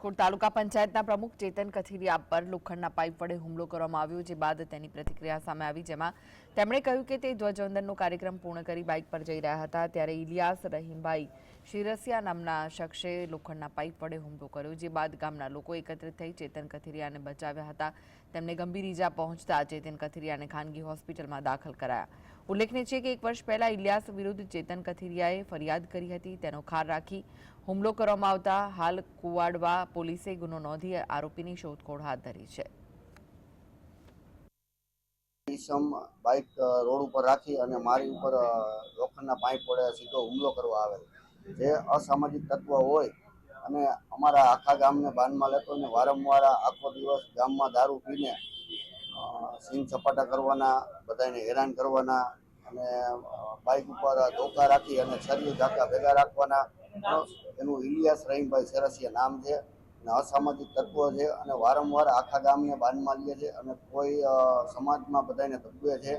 કોટ તાલુકા પંચાયતના પ્રમુખ ચેતન કથિરિયા પર લોખંડના પાઇપ વડે હુમલો કરવામાં આવ્યો, જે બાદ તેની પ્રતિક્રિયા સામે આવી, જેમાં તેમણે કહ્યું કે તે ધ્વજવંદનનો કાર્યક્રમ પૂર્ણ કરી બાઇક પર જઈ રહ્યા હતા ત્યારે ઇલિયાસ રહીમભાઈ શિરસિયા નામના શખ્સે લોખંડના પાઇપ વડે હુમલો કર્યો, જે બાદ ગામના લોકો એકત્રિત થઈ ચેતન કથિરિયાને બચાવ્યા હતા. તેમને ગંભીર ઈજા પહોંચતા ચેતન કથિરિયાને ખાનગી હોસ્પિટલમાં દાખલ કરાયા. ઉલ્લેખનીય છે કે 1 વર્ષ પહેલા ઇલિયાસ વિરુદ્ધ ચેતન કથિરિયાએ ફરિયાદ કરી હતી. તેનો ખાર રાખી હુમલો કરવામાં આવતા હાલ કુવાડવા પોલીસે ગુનો નોંધી આરોપીની શોધખોળ હાથ ધરી છે. બાઇક રોડ ઉપર રાખી અને મારી ઉપર લોખંડના પાઇપ વડે સીધો હુમલો કરવા આવેલ, જે અસામાજિક તત્વ હોય અને અમારા આખા ગામને બાનમાં લેતો અને વારંવાર આખો દિવસ ગામમાં દારૂ પીને સીન સપાટા કરવાના, બધાને હેરાન કરવાના અને બાઇક ઉપર ધોકા રાખી અને શરીર ઝાંકા ભેગા રાખવાના. એનું ઇલિયાસ રહીમભાઈ શિરસિયા નામ છે અને અસામાજિક તત્વ છે અને વારંવાર આખા ગામને બાનમાં લે છે અને કોઈ સમાજમાં બધાને દબાવે છે.